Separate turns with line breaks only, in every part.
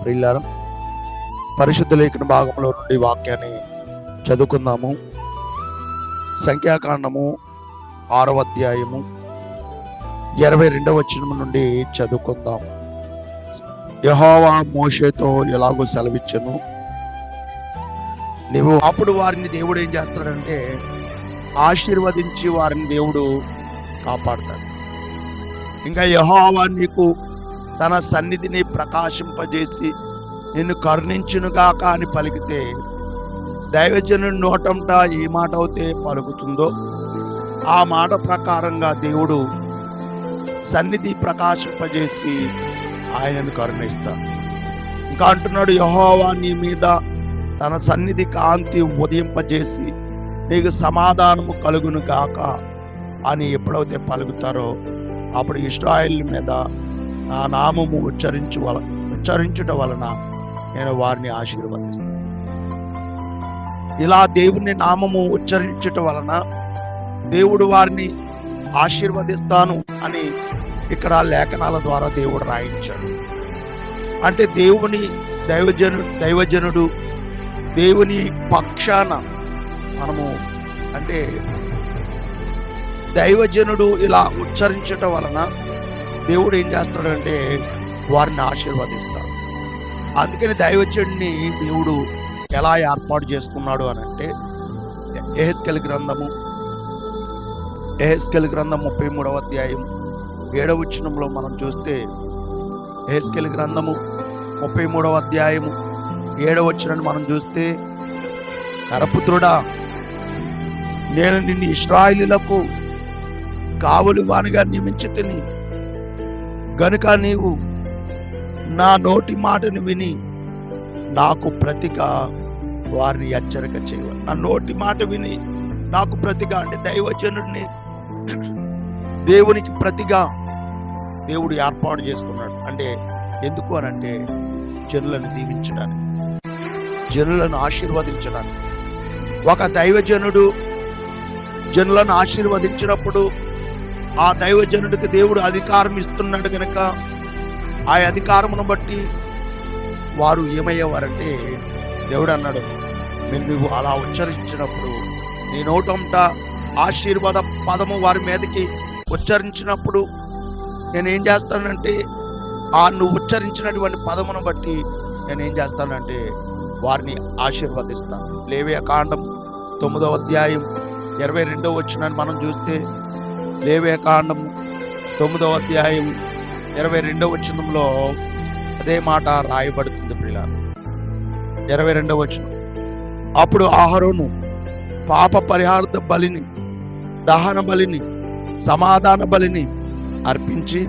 ప్రియులారా, పరిశుద్ధ లేఖన భాగంలో నుండి వాక్యాన్ని చదువుకుందాము. సంఖ్యాకాండము 6వ అధ్యాయము 22వ వచనం నుండి చదువుకుందాం. యెహోవా మోషేతో ఎలాగో సెలవిచ్చెను, నీవు అప్పుడు వారిని దేవుడు ఏం చేస్తాడంటే ఆశీర్వదించి వారిని దేవుడు కాపాడతాడు. ఇంకా యెహోవా నీకు తన సన్నిధిని ప్రకాశింపజేసి నిన్ను కరుణించునుగాక అని పలికితే, దైవజనుడి నోటంట ఏ మాట అయితే పలుకుతుందో ఆ మాట ప్రకారంగా దేవుడు సన్నిధి ప్రకాశింపజేసి ఆయనను కరుణిస్తాడు. ఇంకా అంటున్నాడు, యెహోవా నీ మీద తన సన్నిధి కాంతి ఉదయింపజేసి నీకు సమాధానము కలుగును గాక అని ఎప్పుడైతే పలుకుతారో అప్పుడు ఇశ్రాయేలు మీద నా నామము ఉచ్చరించుట వలన నేను వారిని ఆశీర్వదిస్తాను. ఇలా దేవుని నామము ఉచ్చరించుట వలన దేవుడు వారిని ఆశీర్వదిస్తాను అని ఇక్కడ లేఖనాల ద్వారా దేవుడు రాయించాడు. అంటే దైవజనుడు దేవుని పక్షాన మనము అంటే దైవజనుడు ఇలా ఉచ్చరించటం వలన దేవుడు ఏం చేస్తాడంటే వారిని ఆశీర్వదిస్తాడు. అందుకని దైవజనుడిని దేవుడు ఎలా ఏర్పాటు చేసుకున్నాడు అని అంటే యెహెజ్కేలు గ్రంథం 33వ అధ్యాయం 7వ వచనంలో మనం చూస్తే, యెహెజ్కేలు గ్రంథము 33వ అధ్యాయము 7వ వచనాన్ని మనం చూస్తే, నరపుత్రుడా, నేను నిన్ను ఇశ్రాయేలీయులకు కావలి వానిగా నియమించితిని గనుక నీవు నా నోటి మాటను విని నాకు ప్రతిగా వారిని హెచ్చరిక చేయవాలి. నా నోటి మాట విని నాకు ప్రతిగా అంటే దైవజనుడిని దేవునికి ప్రతిగా దేవుడు ఏర్పాటు చేసుకున్నాడు. అంటే ఎందుకు అని అంటే జనులను దీవించడానికి, జనులను ఆశీర్వదించడానికి. ఒక దైవజనుడు జనులను ఆశీర్వదించినప్పుడు ఆ దైవజనుడికి దేవుడు అధికారం ఇస్తున్నాడు కనుక ఆ అధికారమును బట్టి వారు ఏమయ్యేవారంటే, దేవుడు అన్నాడు, నువ్వు అలా ఉచ్చరించినప్పుడు నీ నోటంట ఆశీర్వాద పదము వారి మీదకి ఉచ్చరించినప్పుడు నేనేం చేస్తానంటే నువ్వు ఉచ్చరించినటువంటి పదమును బట్టి నేనేం చేస్తానంటే వారిని ఆశీర్వదిస్తాను. లేవియాకాండం 9వ అధ్యాయం 22వ వచనాన్ని మనం చూస్తే, లేవియాకాండం 9వ అధ్యాయం 22వ వచనంలో అదే మాట రాయబడుతుంది. ప్రియులారా, 22వ వచనం, అప్పుడు అహరోను పాప పరిహార బలిని, దహన బలిని, సమాధాన బలిని అర్పించి,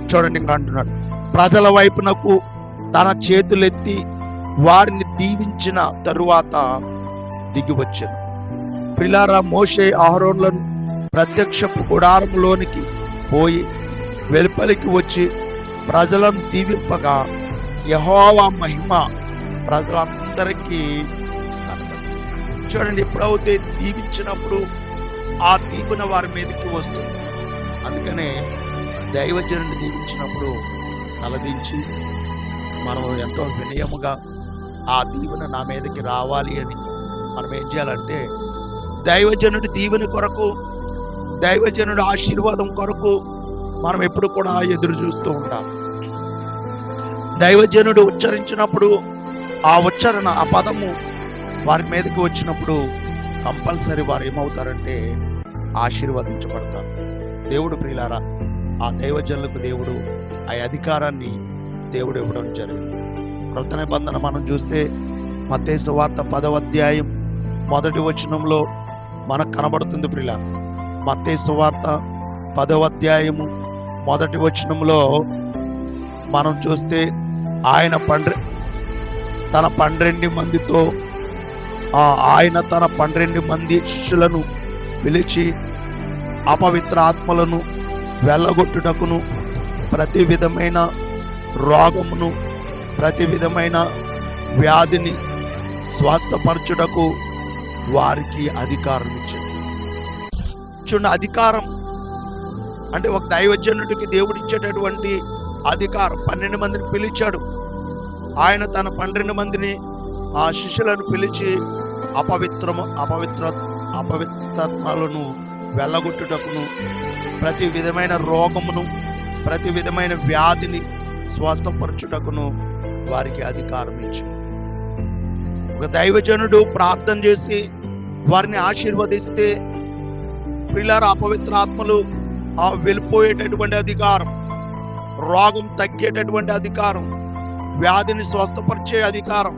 చూడండి ఇక్కడ అంటున్నాడు, ప్రజల వైపునకు తన చేతులెత్తి వారిని దీవించిన తరువాత దిగివచ్చాను. ప్రియులారా, మోషే అహరోనులను ప్రత్యక్షపు గుడారములోనికి పోయి వెలుపలికి వచ్చి ప్రజలను దీవింపగా యెహోవా మహిమ ప్రజలందరికీ కనబడింది. చూడండి, ఎప్పుడైతే దీవించినప్పుడు ఆ దీవెన వారి మీదకి వస్తుంది. అందుకనే దైవజనుడిని దీవించినప్పుడు తలదించి మనం ఎంతో వినయముగా ఆ దీవెన నా మీదకి రావాలి అని మనం ఏం చేయాలంటే దైవజనుడి దీవెన కొరకు, దైవజనుడి ఆశీర్వాదం కొరకు మనం ఎప్పుడు కూడా ఎదురు చూస్తూ ఉంటాం. దైవజనుడు ఉచ్చరించినప్పుడు ఆ ఉచ్చరణ, ఆ పదము వారి మీదకి వచ్చినప్పుడు కంపల్సరీ వారు ఏమవుతారంటే ఆశీర్వదించబడతారు. దేవుడు ప్రియులారా, ఆ దైవజనులకు దేవుడు ఆ అధికారాన్ని దేవుడు ఇవ్వడం జరిగింది. క్రొత్త నిబంధన మనం చూస్తే మత్తయి సువార్త 10వ అధ్యాయం 1వ వచనంలో మనకు కనబడుతుంది. ప్రియులారా, మత్తయి సువార్త 10వ అధ్యాయము 1వ వచనంలో మనం చూస్తే, ఆయన తన 12 మందితో ఆయన తన 12 మంది శిష్యులను పిలిచి అపవిత్ర ఆత్మలను వెళ్ళగొట్టుటకును, ప్రతి విధమైన రోగమును, ప్రతి విధమైన వ్యాధిని స్వస్థపరచుటకు వారికి అధికారం ఇచ్చింది. చూడండి, అధికారం అంటే ఒక దైవజనుడికి దేవుడు ఇచ్చేటటువంటి అధికారం. 12 మందిని పిలిచాడు. ఆయన తన 12 మందిని ఆ శిష్యులను పిలిచి అపవిత్రాత్మలను వెళ్ళగొట్టుటకును, ప్రతి విధమైన రోగమును, ప్రతి విధమైన వ్యాధిని స్వస్థపరచుటకును వారికి అధికారం ఇచ్చాడు. ఒక దైవజనుడు ప్రార్థన చేసి వారిని ఆశీర్వదిస్తే ప్రియులారా, అపవిత్రాత్మలు వెళ్ళిపోయేటటువంటి అధికారం, రోగం తగ్గేటటువంటి అధికారం, వ్యాధిని స్వస్థపరిచే అధికారం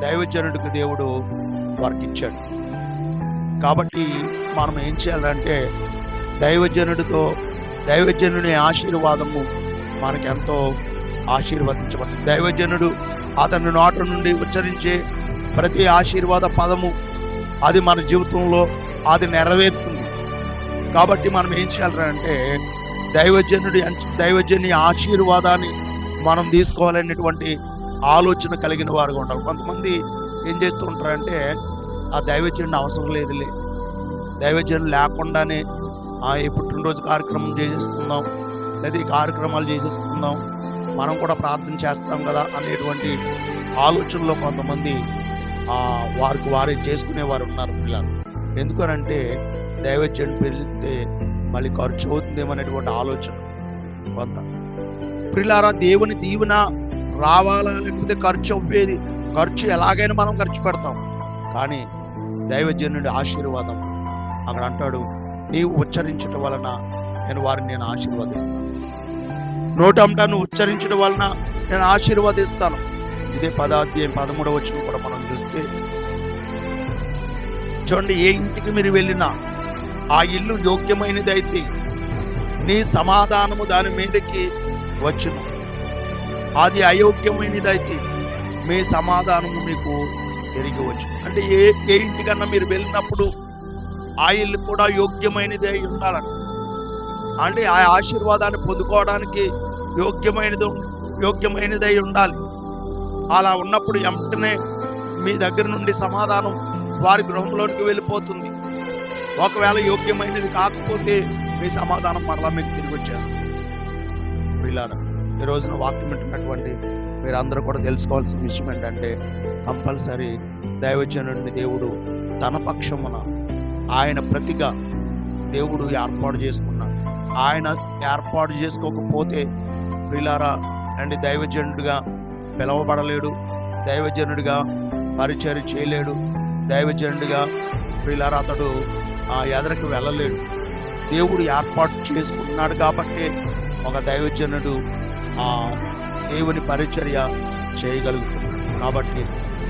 దైవజనుడికి దేవుడు వారికి ఇచ్చాడు. కాబట్టి మనం ఏం చేయాలంటే దైవజనుని ఆశీర్వాదము మనకెంతో ఆశీర్వదించబడుతుంది. దైవజనుడు అతని నోట నుండి ఉచ్చరించే ప్రతి ఆశీర్వాద పదము అది మన జీవితంలో అది నెరవేరుతుంది. కాబట్టి మనం ఏం చేయాలంటే దైవజనుని ఆశీర్వాదాన్ని మనం తీసుకోవాలనేటువంటి ఆలోచన కలిగిన వారుగా ఉండాలి. కొంతమంది ఏం చేస్తూ ఉంటారంటే ఆ దైవజనుని అవసరం లేదులే, దైవజనుడు లేకుండానే ఈ పుట్టినరోజు కార్యక్రమం చేసేసుకుందాం, లేదా ఈ కార్యక్రమాలు చేసేసుకుందాం, మనం కూడా ప్రార్థన చేస్తాం కదా అనేటువంటి ఆలోచనలో కొంతమంది వారికి వారే చేసుకునేవారు ఉన్నారు పిల్లలు. ఎందుకనంటే దైవజనుడు పిలిస్తే మళ్ళీ ఖర్చు అవుతుందేమనేటువంటి ఆలోచన కొంత. పిల్లారా, దేవుని దీవెన రావాలా లేకపోతే ఖర్చు ఎలాగైనా మనం ఖర్చు పెడతాం. కానీ దైవజనుడి ఆశీర్వాదం అక్కడ అంటాడు, నీవు ఉచ్చరించడం వలన నేను ఆశీర్వదిస్తాను. నోటంట నువ్వు ఉచ్చరించడం వలన నేను ఆశీర్వదిస్తాను. ఇదే 10వ అధ్యాయం 13వ వచనం కూడా మనం చూస్తే చూడండి, ఏ ఇంటికి మీరు వెళ్ళినా ఆ ఇల్లు యోగ్యమైనది అయితే నీ సమాధానము దాని మీదకి వచ్చును, అది అయోగ్యమైనది అయితే మీ సమాధానము మీకు తిరిగి వచ్చును. అంటే ఏ ఇంటికన్నా మీరు వెళ్ళినప్పుడు ఆ ఇల్లు కూడా యోగ్యమైనది అయి ఉండాలంట. అంటే ఆ ఆశీర్వాదాన్ని పొందుకోవడానికి యోగ్యమైనది అయి ఉండాలి. అలా ఉన్నప్పుడు వెంటనే మీ దగ్గర నుండి సమాధానం వారి గృహంలోనికి వెళ్ళిపోతుంది. ఒకవేళ యోగ్యమైనది కాకపోతే మీ సమాధానం మరలా మీకు తిరిగి వచ్చేస్తుంది. పిల్లారా, ఈ రోజున వాక్యం వింటున్నటువంటి మీరందరూ కూడా తెలుసుకోవాల్సిన విషయం ఏంటంటే కంపల్సరీ దైవజనుడిని దేవుడు తన పక్షమున ఆయన ప్రతిగా దేవుడు ఏర్పాటు చేసుకున్నాడు. ఆయన ఏర్పాటు చేసుకోకపోతే పిల్లారా అండి దైవజనుడిగా పిలవబడలేడు, దైవజనుడిగా పరిచర్య చేయలేడు, దైవజనుడిగా పిల్లారా అతడు ఎదరికి వెళ్ళలేడు. దేవుడు ఏర్పాటు చేసుకున్నాడు కాబట్టి ఒక దైవజనుడు దేవుని పరిచర్య చేయగలుగుతున్నాడు. కాబట్టి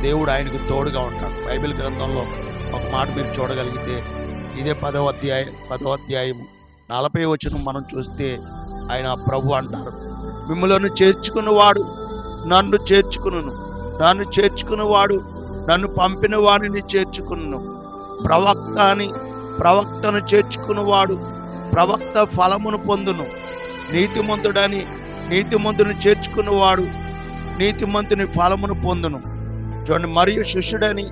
దేవుడు ఆయనకు తోడుగా ఉంటాడు. బైబిల్ గ్రంథంలో ఒక మాట మీరు చూడగలిగితే ఇదే 10వ అధ్యాయం 40వ వచనం మనం చూస్తే ఆయన ప్రభు అంటారు, మిమ్ములను చేర్చుకున్నవాడు నన్ను చేర్చుకును, నన్ను చేర్చుకున్నవాడు నన్ను పంపిన వాడిని చేర్చుకును, ప్రవక్తను చేర్చుకున్నవాడు ప్రవక్త ఫలమును పొందును, నీతిమంతుని చేర్చుకున్నవాడు నీతిమంతుని ఫలమును పొందును. చూడండి, మరియు శిష్యుడని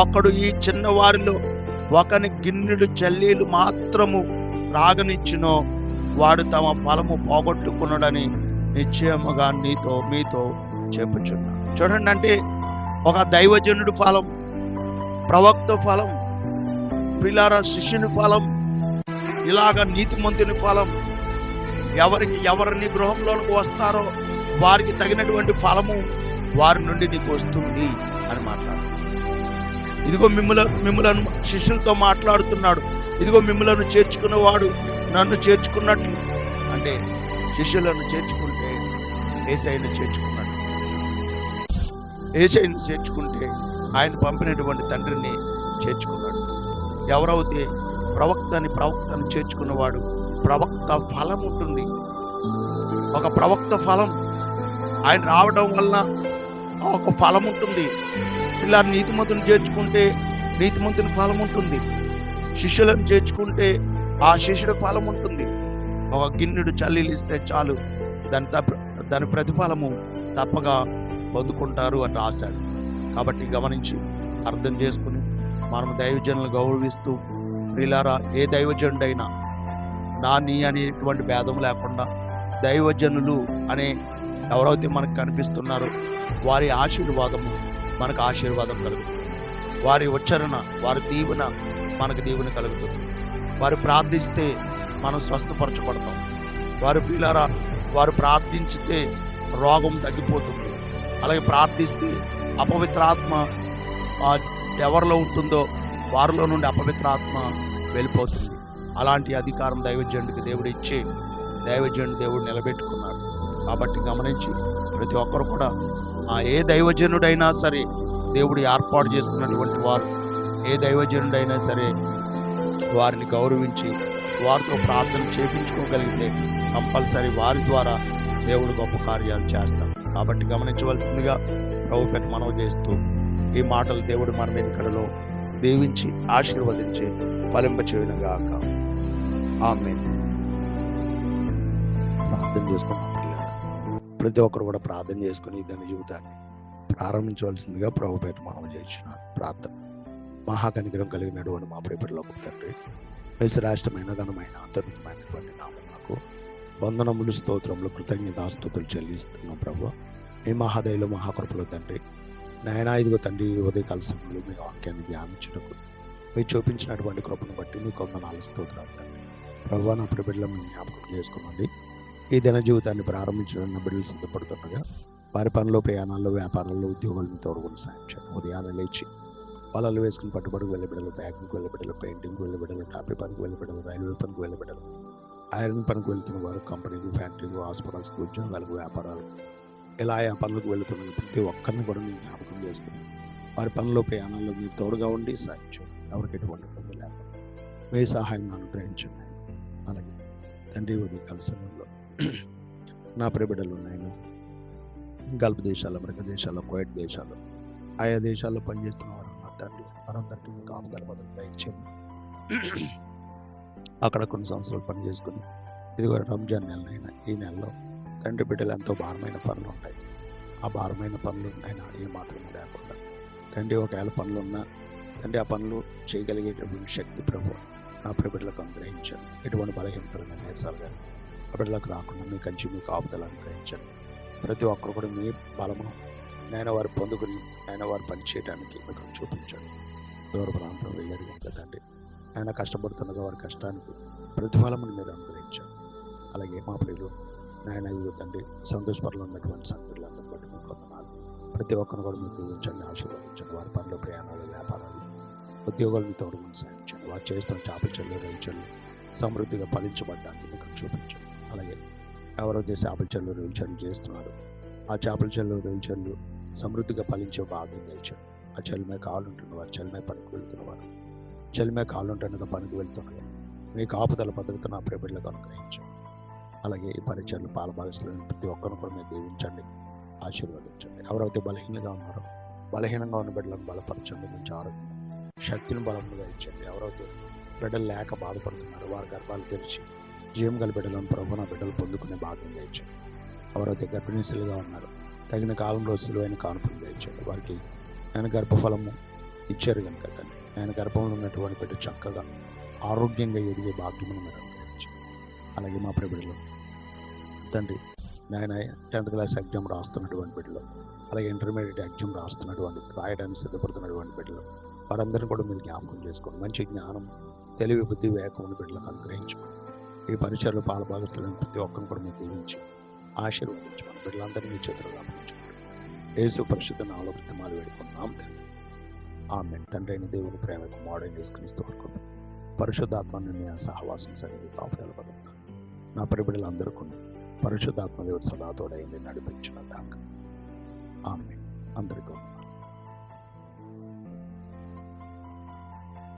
ఒకడు ఈ చిన్న వారిలో ఒకని గిన్నెడు జల్లీలు మాత్రము రాగనిచ్చినో వాడు తమ ఫలము పోగొట్టుకున్నాడని నిశ్చయముగా మీతో చెప్పుచున్నా. చూడండి, అంటే ఒక దైవజనుడి ఫలం, ప్రవక్త ఫలం, పిల్లారా శిష్యుని ఫలం, ఇలాగ నీతిమంతుని ఫలం, ఎవరిని గృహంలోకి వస్తారో వారికి తగినటువంటి ఫలము వారి నుండి నీకు వస్తుంది అని మాట్లాడు. ఇదిగో మిమ్మలను శిష్యులతో మాట్లాడుతున్నాడు, ఇదిగో మిమ్మలను చేర్చుకున్నవాడు నన్ను చేర్చుకున్నట్లు. అంటే శిష్యులను చేర్చుకుంటే యేసయ్యను చేర్చుకున్నాడు, యేసయ్యను చేర్చుకుంటే ఆయన పంపినటువంటి తండ్రిని చేర్చుకున్నాడు. ఎవరైతే ప్రవక్తను చేర్చుకున్నవాడు ప్రవక్త ఫలం ఉంటుంది. ఒక ప్రవక్త ఫలం ఆయన రావడం వల్ల ఒక ఫలం ఉంటుంది. ఇలా నీతిమంతుని చేర్చుకుంటే నీతిమంతుని ఫలం ఉంటుంది, శిష్యులను చేర్చుకుంటే ఆ శిష్యుడి ఫలం ఉంటుంది. ఒక గిన్నెడు చల్లీలు ఇస్తే చాలు, దాని ప్రతిఫలము తప్పగా పొందుకుంటారు అని రాశాడు. కాబట్టి గమనించి అర్థం చేసుకుని మనం దైవజనులను గౌరవిస్తూ, ప్రియులారా ఏ దైవజనుడైనా నీ అనేటువంటి భేదం లేకుండా దైవజనులు అనే ఎవరైతే మనకు కనిపిస్తున్నారో వారి ఆశీర్వాదము మనకు ఆశీర్వాదం కలుగుతుంది. వారి ఉచ్చారణ, వారి దీవెన మనకు దీవెన కలుగుతుంది. వారు ప్రార్థిస్తే మనం స్వస్థపరచబడతాం. వారు ప్రార్థించితే రోగం తగ్గిపోతుంది. అలాగే ప్రార్థిస్తే అపవిత్రాత్మ ఎవరిలో ఉంటుందో వారిలో నుండి అపవిత్రాత్మ వెళ్ళిపోతుంది. అలాంటి అధికారం దైవజనుడికి దేవుడు ఇచ్చి దైవజనుడు దేవుడు నిలబెట్టుకున్నారు. కాబట్టి గమనించి ప్రతి ఒక్కరు కూడా ఏ దైవజనుడైనా సరే, దేవుడు ఏర్పాటు చేసుకున్నటువంటి వారు ఏ దైవజనుడైనా సరే వారిని గౌరవించి వారితో ప్రార్థన చేపించుకోగలిగితే కంపల్సరీ వారి ద్వారా దేవుడు గొప్ప కార్యాలు చేస్తాడు. కాబట్టి గమనించవలసిందిగా ప్రభుపేట మనవి చేస్తూ ఈ మాటలు దేవుడు మన వెనుకడలో దీవించి ఆశీర్వదించి ఫలింపచేయునుగాక. ఆమేన్. ప్రార్థన చేసుకున్నాం. ప్రతి ఒక్కరు కూడా ప్రార్థన చేసుకుని దాని జీవితాన్ని ప్రారంభించవలసిందిగా ప్రభుపేట మనవి చేస్తున్నాను. ప్రార్థన. మహాకనికరం కలిగినటువంటి మా ప్రియపడిలోకి తండ్రి, శ్రేష్టమైన ఘనమైన అత్యున్నతమైనటువంటి నామమునకు వందనములు, స్తోత్రములు, కృతజ్ఞతాస్తుతులు చెల్లిస్తున్నాం ప్రభు. మీ మహాదయలో మహాకృపలో తండ్రి నాయనా, ఇదిగో తండ్రి ఉదయకాల సమయంలో మీ వాక్యాన్ని ధ్యానించుటకు మీరు చూపించినటువంటి కృపను బట్టి మీకు వందనాలు, స్తోత్రాలు తండ్రి. ప్రభు, నా ప్రియబిడ్డలు మేము జ్ఞాపకం చేసుకోమండి. ఈ దిన జీవితాన్ని ప్రారంభించడం నా బిడ్డలు సిద్ధపడుతుండగా వారి పనులు, ప్రయాణాల్లో, వ్యాపారాల్లో, ఉద్యోగాలను తోడుకొని సాయం చేయండి. ఉదయాన్నే లేచి వలలు వేసుకుని పట్టుబడికి వెళ్ళే బిడ్డలు, బ్యాగింగ్కి వెళ్ళే బిడ్డలు, పెయింటింగ్కి వెళ్ళే బిడ్డలు, టాపీ పనికి వెళ్ళే బిడ్డలు, రైల్వే పనికి వెళ్ళే బిడ్డలు, ఐరన్ పనికి వెళ్తున్న వారు, కంపెనీలు, ఫ్యాక్టరీలు, హాస్పిటల్స్కి, ఉద్యోగాలకు, వ్యాపారాలు, ఇలా ఆ పనులకు వెళుతున్న ప్రతి ఒక్కరిని కూడా మీరు జ్ఞాపకం చేసుకుని వారి పనులు, ప్రయాణాల్లో మీరు తోడుగా ఉండి సాయం చేయండి. ఎవరికి ఎటువంటి ఇబ్బంది లేకుండా మీ సహాయం అనుగ్రహించండి. అలాగే తండ్రి ఉదయకాల సమయంలో నా ప్రియబిడ్డలు ఉన్నాయని గల్ఫ్ దేశాలు, అమెరికా దేశాల్లో, కువైట్ దేశాల్లో, ఆయా దేశాల్లో పనిచేస్తున్న వారు ఉన్నారు తండ్రి. వారందరికీ మీకు ఆపదల భద్రత దయచేయండి. అక్కడ కొన్ని సంవత్సరాలు పని చేసుకుని ఇదిగో రంజాన్ నెలనైనా ఈ నెలలో తండ్రి బిడ్డలు ఎంతో భారమైన పనులు ఉంటాయి. ఆ భారమైన పనులు అయినా ఏ మాత్రం లేకుండా తండ్రి ఒకవేళ పనులు ఉన్నా తండ్రి ఆ పనులు చేయగలిగేటటువంటి శక్తి ప్రభు నా బిడ్డలకు అనుగ్రహించండి. ఎటువంటి బలహీనతలు నేర్చాలి ఆ బిడ్డలకు రాకుండా మీ కంచి మీకు ఆపదలు అనుగ్రహించండి. ప్రతి ఒక్కరు కూడా మీ బలమును నేను వారు పొందుకుని ఆయన వారు పని చేయడానికి మీకు చూపించండి. దూర ప్రాంతం వెళ్ళారు కనుక తండ్రి ఆయన కష్టపడుతుండగా వారి కష్టానికి ప్రతిఫలమును మీరు అనుగ్రహించండి. అలాగే మా ప్రియులు నాయన ఇదిగో తండ్రి సంతోషపరలో ఉన్నటువంటి సంఘటనలందరూ బట్టి మీకు వందనాలు. ప్రతి ఒక్కరిని కూడా మీరు దీవించండి, ఆశీర్వదించండి. వారి పనులు, ప్రయాణాలు, వ్యాపారాలు, ఉద్యోగాలు మీ తోడుగుని సాధించండి. వారు చేస్తున్న చేపల చెల్లు, రైలు చెల్లు సమృద్ధిగా ఫలించబడ్డానికి మీకు చూపించండి. అలాగే ఎవరైతే చేపల చెల్లు, రైలు చెల్లు చేస్తున్నారు ఆ చేపల చెల్లు, రైలు చెల్లు సమృద్ధిగా ఫలించే భాగం తెచ్చండి. ఆ చెల్లిమే కాళ్ళు ఉంటున్న వారు, చెల్లిమే పనికి వెళ్తున్నవారు, చెల్లిమే కాళ్ళు ఉంటుండగా పనికి వెళ్తుండగా మీకు ఆపదల భద్రత నా ప్రియబిడ్డలకు అనుగ్రహించండి. అలాగే ఈ పరిచయలు పాలభాగస్తులను ప్రతి ఒక్కరిని కూడా మీరు దీవించండి, ఆశీర్వదించండి. ఎవరైతే బలహీనంగా ఉన్నారో బలహీనంగా ఉన్న బిడ్డలను బలపరచండి, మంచి ఆరోగ్యం శక్తిని బలంగా ఇచ్చండి. ఎవరైతే బిడ్డలు లేక బాధపడుతున్నారో వారి గర్భాలు తెరిచి జీవం గల బిడ్డలను ప్రభు నా బిడ్డలు పొందుకునే భాగ్యం తెచ్చండి. ఎవరైతే గర్భిణీశులుగా ఉన్నారో తగిన కాలంలో సులువైన కానుకలు తెచ్చండి. వారికి నేను గర్భఫలము ఇచ్చారు కనుక తండ్రి నేను గర్భంలో ఉన్నటువంటి బిడ్డ చక్కగా ఆరోగ్యంగా ఎదిగే భాగ్యమును మీరు అనుగ్రహించండి. అలాగే మా ప్రియబిడ్డలు తండ్రి నేను 10th క్లాస్ ఎగ్జామ్ రాస్తున్నటువంటి బిడ్డలు, అలాగే ఇంటర్మీడియట్ ఎగ్జామ్ రాయడానికి సిద్ధపడుతున్నటువంటి బిడ్డలు వారందరినీ కూడా మీరు జ్ఞాపకం చేసుకోండి. మంచి జ్ఞానం, తెలివి, బుద్ధి, వివేకం బిడ్డలకు అనుగ్రహించుకోండి. ఈ పరిచయలు పాలభాగస్తులను ప్రతి ఒక్కరిని కూడా మీరు దీవించి ఆశీర్వదించుకోండి. బిడ్డలందరినీ మీ చేతులు అప్పగించుకోండి. యేసు పరిశుద్ధ నామములో బ్రతిమాలి వేడుకున్నాం తండ్రి. ఆమేన్. తండ్రి అయిన దేవుని ప్రేమ, కుమారుడైన యేసుక్రీస్తు వరకు పరిశుద్ధాత్మ నిర్ణయ సహవాసం సన్నిధి కాపుదల భద్రత నా పరిబిడ్డలందరికీ పరిశుద్ధాత్మ దేవుడు సదాతోడైంది నడిపించిన దాకా. ఆమేన్. అందరికీ